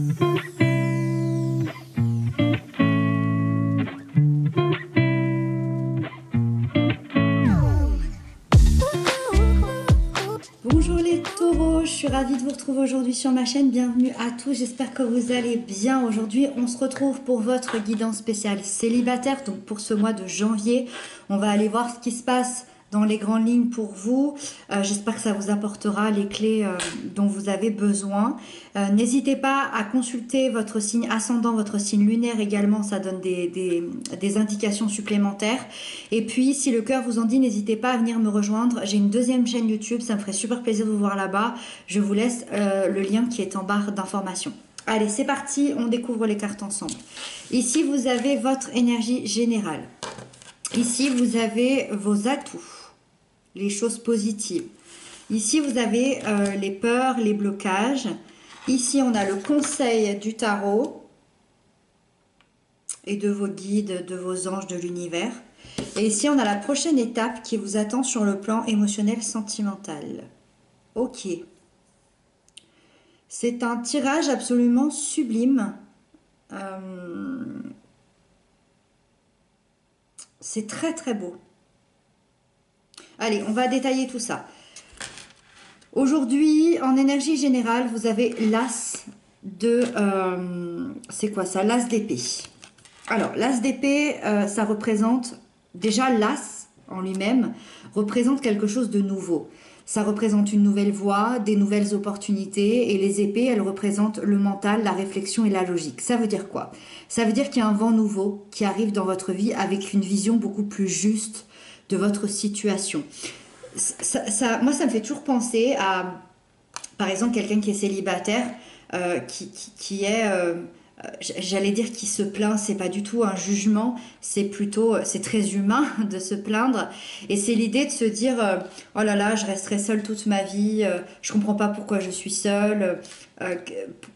Bonjour les taureaux, je suis ravie de vous retrouver aujourd'hui sur ma chaîne. Bienvenue à tous, j'espère que vous allez bien. Aujourd'hui, on se retrouve pour votre guidance spéciale célibataire. Donc pour ce mois de janvier, on va aller voir ce qui se passe dans les grandes lignes pour vous. J'espère que ça vous apportera les clés dont vous avez besoin. N'hésitez pas à consulter votre signe ascendant, votre signe lunaire également, ça donne des indications supplémentaires. Et puis, si le cœur vous en dit, n'hésitez pas à venir me rejoindre. J'ai une deuxième chaîne YouTube, ça me ferait super plaisir de vous voir là-bas. Je vous laisse le lien qui est en barre d'informations. Allez, c'est parti, on découvre les cartes ensemble. Ici, vous avez votre énergie générale. Ici, vous avez vos atouts, les choses positives. Ici, vous avez les peurs, les blocages. Ici, on a le conseil du tarot et de vos guides, de vos anges de l'univers. Et ici, on a la prochaine étape qui vous attend sur le plan émotionnel sentimental. Ok. C'est un tirage absolument sublime. C'est très très beau. Allez, on va détailler tout ça. Aujourd'hui, en énergie générale, vous avez l'as de... c'est quoi ça? L'as d'épée. Alors, l'as d'épée, ça représente... Déjà, l'as en lui-même représente quelque chose de nouveau. Ça représente une nouvelle voie, des nouvelles opportunités. Et les épées, elles représentent le mental, la réflexion et la logique. Ça veut dire quoi? Ça veut dire qu'il y a un vent nouveau qui arrive dans votre vie avec une vision beaucoup plus juste de votre situation. Moi, ça me fait toujours penser à, par exemple, quelqu'un qui est célibataire, qui est... j'allais dire qui se plaint, c'est pas du tout un jugement, c'est plutôt, c'est très humain de se plaindre, et c'est l'idée de se dire oh là là, je resterai seule toute ma vie, je comprends pas pourquoi je suis seule,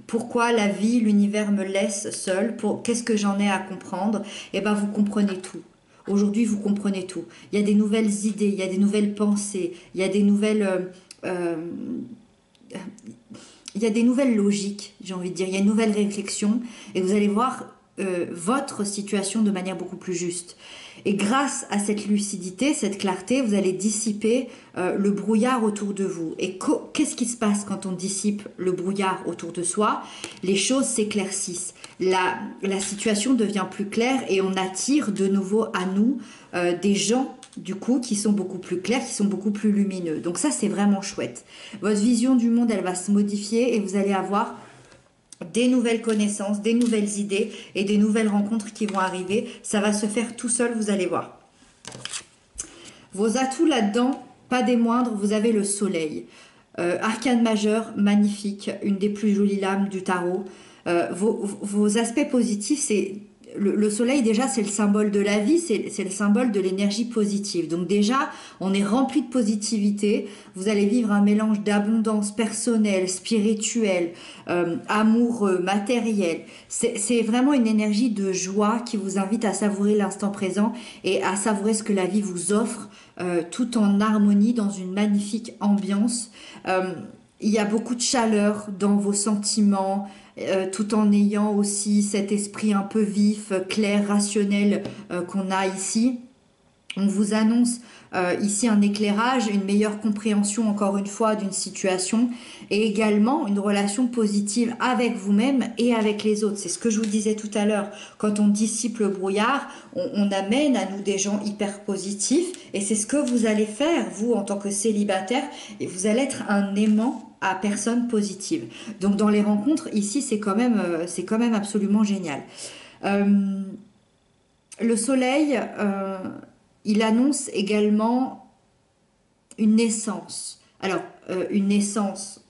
pourquoi la vie, l'univers me laisse seule, qu'est-ce que j'en ai à comprendre? Et ben vous comprenez tout. Aujourd'hui, vous comprenez tout. Il y a des nouvelles idées, il y a des nouvelles pensées, il y a des nouvelles il y a des nouvelles logiques, j'ai envie de dire, il y a une nouvelle réflexion et vous allez voir votre situation de manière beaucoup plus juste. Et grâce à cette lucidité, cette clarté, vous allez dissiper le brouillard autour de vous. Et qu'est-ce qui se passe quand on dissipe le brouillard autour de soi? Les choses s'éclaircissent. La situation devient plus claire et on attire de nouveau à nous des gens du coup qui sont beaucoup plus clairs, qui sont beaucoup plus lumineux. Donc ça, c'est vraiment chouette. Votre vision du monde, elle va se modifier et vous allez avoir des nouvelles connaissances, des nouvelles idées et des nouvelles rencontres qui vont arriver. Ça va se faire tout seul, vous allez voir. Vos atouts là-dedans, pas des moindres, vous avez le soleil. Arcane majeur, magnifique, une des plus jolies lames du tarot. Vos aspects positifs, c'est... Le soleil, déjà, c'est le symbole de la vie, c'est le symbole de l'énergie positive. Donc déjà, on est rempli de positivité. Vous allez vivre un mélange d'abondance personnelle, spirituelle, amoureux, matériel. C'est vraiment une énergie de joie qui vous invite à savourer l'instant présent et à savourer ce que la vie vous offre, tout en harmonie, dans une magnifique ambiance. Il y a beaucoup de chaleur dans vos sentiments, tout en ayant aussi cet esprit un peu vif, clair, rationnel qu'on a ici. On vous annonce ici un éclairage, une meilleure compréhension encore une fois d'une situation et également une relation positive avec vous-même et avec les autres. C'est ce que je vous disais tout à l'heure. Quand on dissipe le brouillard, on amène à nous des gens hyper positifs et c'est ce que vous allez faire, vous, en tant que célibataire, et vous allez être un aimant à personnes positives. Donc dans les rencontres, ici, c'est quand même absolument génial. Le soleil... il annonce également une naissance. Alors, une naissance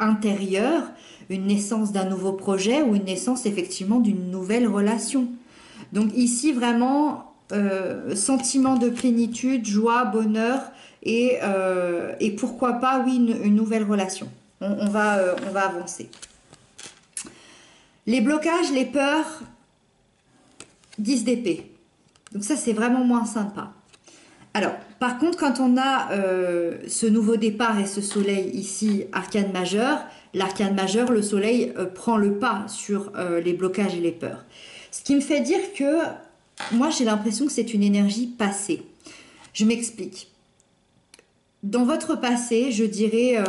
intérieure, une naissance d'un nouveau projet ou une naissance effectivement d'une nouvelle relation. Donc ici, vraiment, sentiment de plénitude, joie, bonheur et pourquoi pas, oui, une nouvelle relation. On va avancer. Les blocages, les peurs, 10 d'épée. Donc ça, c'est vraiment moins sympa. Alors, par contre, quand on a ce nouveau départ et ce soleil ici, arcane majeur, l'arcane majeur, le soleil prend le pas sur les blocages et les peurs. Ce qui me fait dire que moi j'ai l'impression que c'est une énergie passée. Je m'explique. Dans votre passé, je dirais,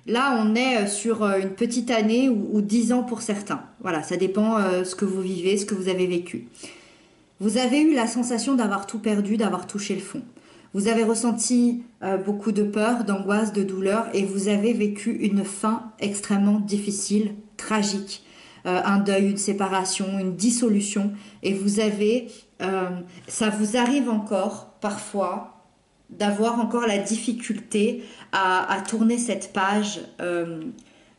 là on est sur une petite année ou 10 ans pour certains. Voilà, ça dépend ce que vous vivez, ce que vous avez vécu. Vous avez eu la sensation d'avoir tout perdu, d'avoir touché le fond. Vous avez ressenti beaucoup de peur, d'angoisse, de douleur et vous avez vécu une fin extrêmement difficile, tragique. Un deuil, une séparation, une dissolution. Et vous avez, ça vous arrive encore parfois d'avoir encore la difficulté à tourner cette page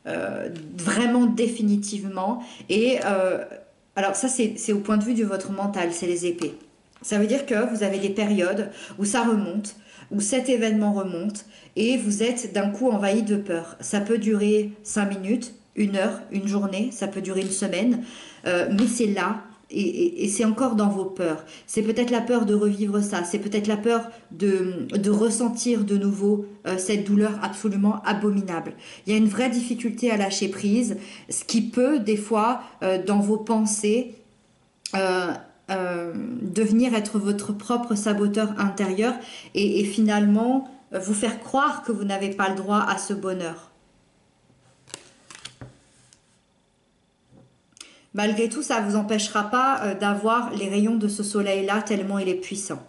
vraiment définitivement. Et alors ça c'est au point de vue de votre mental, c'est les épées. Ça veut dire que vous avez des périodes où ça remonte, où cet événement remonte et vous êtes d'un coup envahi de peur. Ça peut durer 5 minutes, 1 heure, une journée, ça peut durer une semaine, mais c'est là et c'est encore dans vos peurs. C'est peut-être la peur de revivre ça, c'est peut-être la peur de ressentir de nouveau cette douleur absolument abominable. Il y a une vraie difficulté à lâcher prise, ce qui peut des fois dans vos pensées devenir être votre propre saboteur intérieur et finalement vous faire croire que vous n'avez pas le droit à ce bonheur. Malgré tout, ça ne vous empêchera pas d'avoir les rayons de ce soleil-là tellement il est puissant.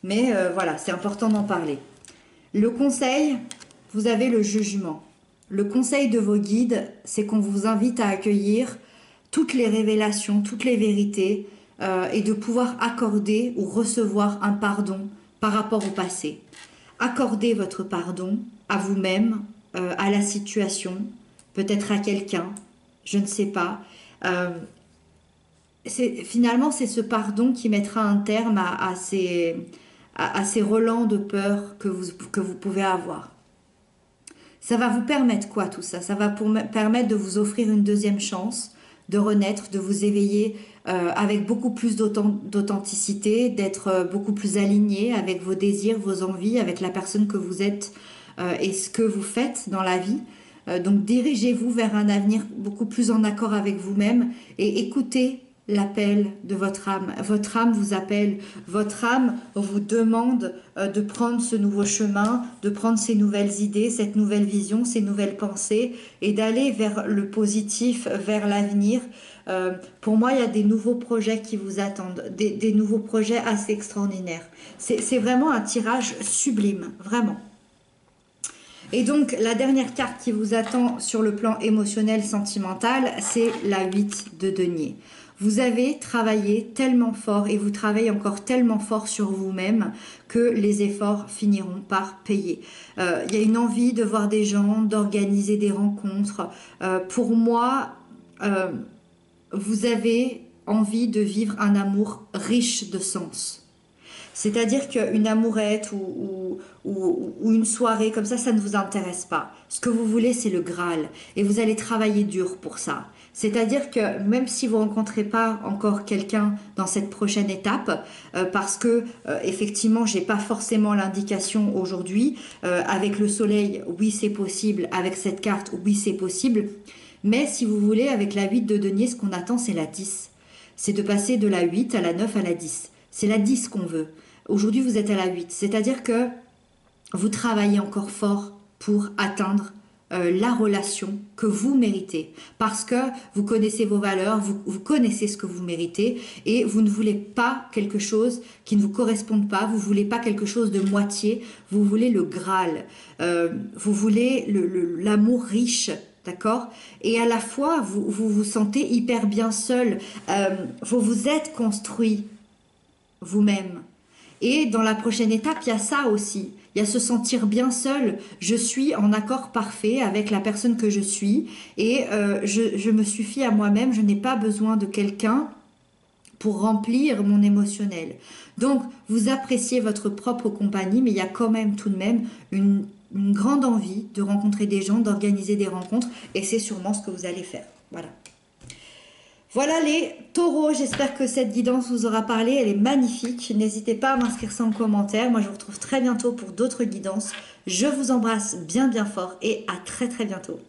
Mais voilà, c'est important d'en parler. Le conseil, vous avez le jugement. Le conseil de vos guides, c'est qu'on vous invite à accueillir toutes les révélations, toutes les vérités et de pouvoir accorder ou recevoir un pardon par rapport au passé. Accordez votre pardon à vous-même, à la situation, peut-être à quelqu'un, je ne sais pas. Finalement, c'est ce pardon qui mettra un terme à ces relents de peur que vous pouvez avoir. Ça va vous permettre quoi tout ça? Ça va permettre de vous offrir une deuxième chance, de renaître, de vous éveiller avec beaucoup plus d'authenticité, d'être beaucoup plus aligné avec vos désirs, vos envies, avec la personne que vous êtes et ce que vous faites dans la vie. Donc dirigez-vous vers un avenir beaucoup plus en accord avec vous-même et écoutez l'appel de votre âme. Votre âme vous appelle, votre âme vous demande de prendre ce nouveau chemin, de prendre ces nouvelles idées, cette nouvelle vision, ces nouvelles pensées et d'aller vers le positif, vers l'avenir. Pour moi, il y a des nouveaux projets qui vous attendent, des nouveaux projets assez extraordinaires. C'est vraiment un tirage sublime, vraiment. Et donc, la dernière carte qui vous attend sur le plan émotionnel, sentimental, c'est la 8 de denier. Vous avez travaillé tellement fort et vous travaillez encore tellement fort sur vous-même que les efforts finiront par payer. Il y a une envie de voir des gens, d'organiser des rencontres. Pour moi, vous avez envie de vivre un amour riche de sens. C'est-à-dire qu'une amourette ou une soirée comme ça ne vous intéresse pas. Ce que vous voulez, c'est le Graal. Et vous allez travailler dur pour ça. C'est-à-dire que même si vous ne rencontrez pas encore quelqu'un dans cette prochaine étape, parce que effectivement, je n'ai pas forcément l'indication aujourd'hui, avec le soleil, oui c'est possible, avec cette carte, oui c'est possible, mais si vous voulez, avec la 8 de denier, ce qu'on attend, c'est la 10. C'est de passer de la 8 à la 9 à la 10. C'est la 10 qu'on veut. Aujourd'hui, vous êtes à la 8. C'est-à-dire que vous travaillez encore fort pour atteindre la relation que vous méritez. Parce que vous connaissez vos valeurs, vous connaissez ce que vous méritez et vous ne voulez pas quelque chose qui ne vous corresponde pas. Vous ne voulez pas quelque chose de moitié. Vous voulez le Graal. Vous voulez l'amour riche. D'accord? Et à la fois, vous vous sentez hyper bien seul. Vous vous êtes construit vous-même. Et dans la prochaine étape, il y a ça aussi. Il y a se sentir bien seul. Je suis en accord parfait avec la personne que je suis et je me suffis à moi-même. Je n'ai pas besoin de quelqu'un pour remplir mon émotionnel. Donc, vous appréciez votre propre compagnie, mais il y a quand même tout de même une grande envie de rencontrer des gens, d'organiser des rencontres et c'est sûrement ce que vous allez faire. Voilà. Voilà les taureaux, j'espère que cette guidance vous aura parlé, elle est magnifique. N'hésitez pas à m'inscrire ça en commentaire. Moi je vous retrouve très bientôt pour d'autres guidances. Je vous embrasse bien bien fort et à très très bientôt.